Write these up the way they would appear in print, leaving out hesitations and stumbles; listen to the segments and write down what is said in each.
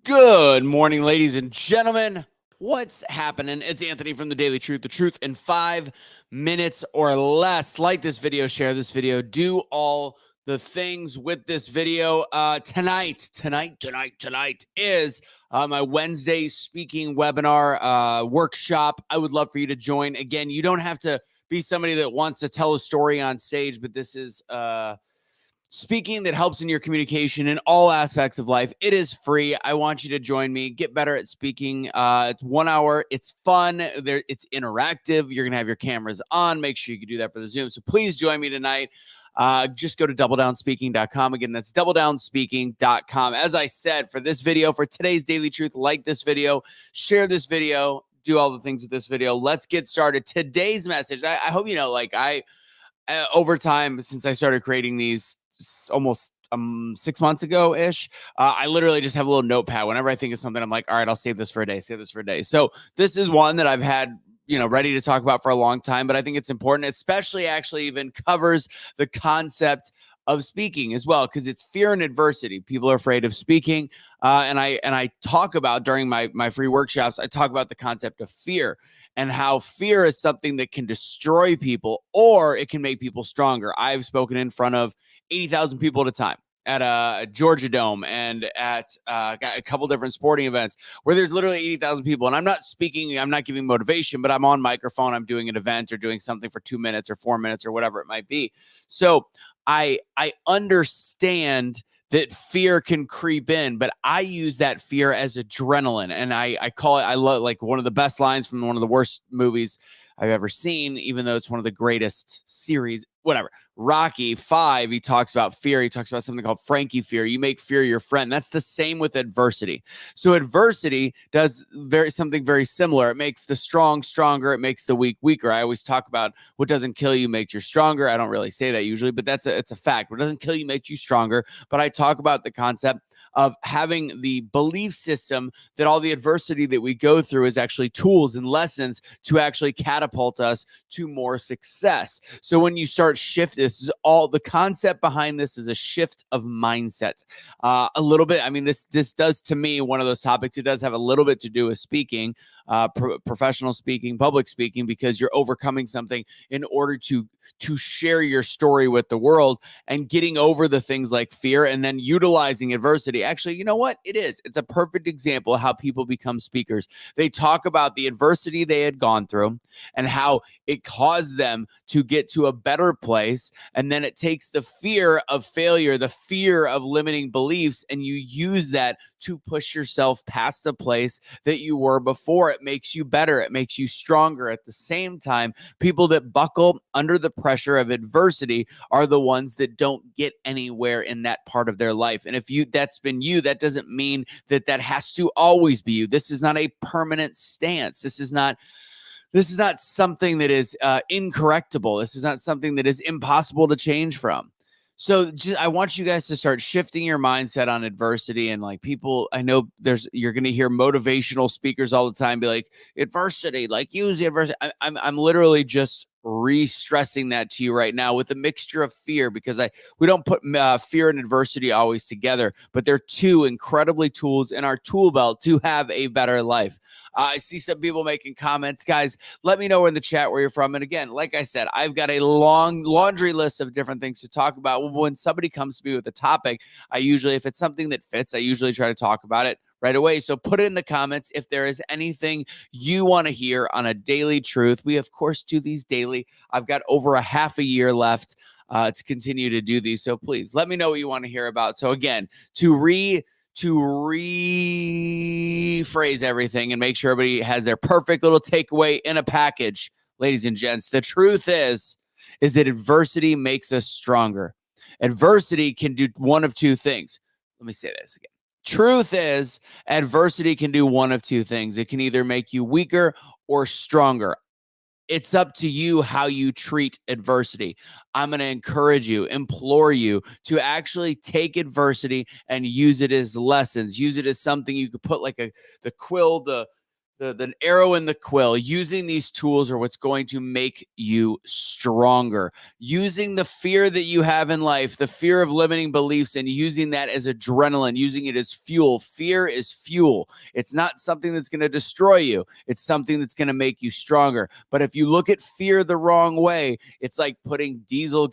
Good morning, ladies and gentlemen. What's happening? It's Anthony from The Daily Truth, the truth in 5 minutes or less. Like this video, share this video, do all the things with this video. Tonight is my Wednesday speaking webinar workshop. I would love for you to join. Again, you don't have to be somebody that wants to tell a story on stage, but this is speaking that helps in your communication in all aspects of life. It is free. I want you to join me. Get better at speaking. It's 1 hour. It's fun. It's interactive. You're going to have your cameras on. Make sure you can do that for the Zoom. So please join me tonight. Just go to doubledownspeaking.com. Again, that's doubledownspeaking.com. As I said, for this video, for today's Daily Truth, like this video, share this video, do all the things with this video. Let's get started. Today's message, I hope you know, over time, since I started creating these almost 6 months ago ish, I literally just have a little notepad. Whenever I think of something, I'm like, all right, I'll save this for a day, So this is one that I've had, ready to talk about for a long time, but I think it's important, especially actually even covers the concept of speaking as well, because it's fear and adversity. People are afraid of speaking. And I talk about during my free workshops, I talk about the concept of fear and how fear is something that can destroy people or it can make people stronger. I've spoken in front of 80,000 people at a time at a Georgia Dome and at a couple different sporting events where there's literally 80,000 people. And I'm not speaking, I'm not giving motivation, but I'm on microphone, I'm doing an event or doing something for 2 minutes or 4 minutes or whatever it might be. So I understand that fear can creep in, but I use that fear as adrenaline. And I call it, I love, like, one of the best lines from one of the worst movies I've ever seen, even though it's one of the greatest series, whatever. Rocky 5, he talks about fear. He talks about something called Frankie fear. You make fear your friend. That's the same with adversity. So adversity does something very similar. It makes the strong stronger. It makes the weak weaker. I always talk about what doesn't kill you makes you stronger. I don't really say that usually, but it's a fact. What doesn't kill you makes you stronger. But I talk about the concept of having the belief system that all the adversity that we go through is actually tools and lessons to actually catapult us to more success. So when you start shift, this is all the concept behind this is a shift of mindset. A little bit, I mean, this does, to me, one of those topics, it does have a little bit to do with speaking, professional speaking, public speaking, because you're overcoming something in order to share your story with the world and getting over the things like fear and then utilizing adversity. Actually, you know what? It's a perfect example of how people become speakers. They talk about the adversity they had gone through and how it caused them to get to a better place. And then it takes the fear of failure, the fear of limiting beliefs, and you use that to push yourself past a place that you were before. It makes you better. It makes you stronger. At the same time, people that buckle under the pressure of adversity are the ones that don't get anywhere in that part of their life. And if that's been you, that doesn't mean that has to always be you. This is not a permanent stance. This is not something that is incorrectible. This is not something that is impossible to change from. So I want you guys to start shifting your mindset on adversity. And like, people, I know you're going to hear motivational speakers all the time be like, adversity, like, use the adversity. I'm literally just re-stressing that to you right now with a mixture of fear, because we don't put fear and adversity always together, but they're two incredibly tools in our tool belt to have a better life. I see some people making comments. Guys, let me know in the chat where you're from. And again, like I said, I've got a long laundry list of different things to talk about. When somebody comes to me with a topic, if it's something that fits, I usually try to talk about it right away. So put it in the comments if there is anything you want to hear on a Daily Truth. We, of course, do these daily. I've got over a half a year left to continue to do these. So please let me know what you want to hear about. So again, to rephrase everything and make sure everybody has their perfect little takeaway in a package, ladies and gents, the truth is that adversity makes us stronger. Adversity can do one of two things. Let me say this again. Truth is, adversity can do one of two things. It can either make you weaker or stronger. It's up to you how you treat adversity. I'm going to encourage you, implore you to actually take adversity and use it as lessons. Use it as something you could put like the quill, the the arrow in the quill. Using these tools are what's going to make you stronger. Using the fear that you have in life, the fear of limiting beliefs, and using that as adrenaline, using it as fuel. Fear is fuel. It's not something that's going to destroy you. It's something that's going to make you stronger. But if you look at fear the wrong way, it's like putting diesel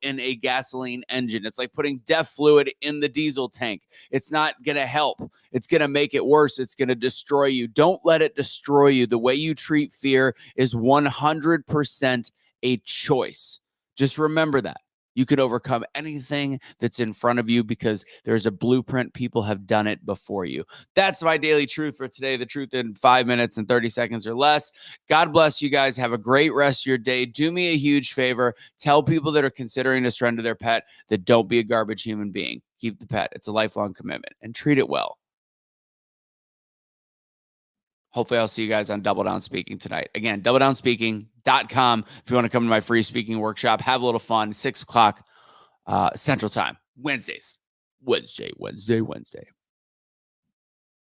in a gasoline engine. It's like putting death fluid in the diesel tank. It's not going to help. It's going to make it worse. It's going to destroy you. Don't let it destroy you. The way you treat fear is 100% a choice. Just remember that. You can overcome anything that's in front of you because there's a blueprint. People have done it before you. That's my daily truth for today. The truth in 5 minutes and 30 seconds or less. God bless you guys. Have a great rest of your day. Do me a huge favor. Tell people that are considering to surrender their pet that don't be a garbage human being. Keep the pet. It's a lifelong commitment and treat it well. Hopefully, I'll see you guys on Double Down Speaking tonight. Again, doubledownspeaking.com. If you want to come to my free speaking workshop, have a little fun, 6 o'clock Central Time, Wednesdays. Wednesday.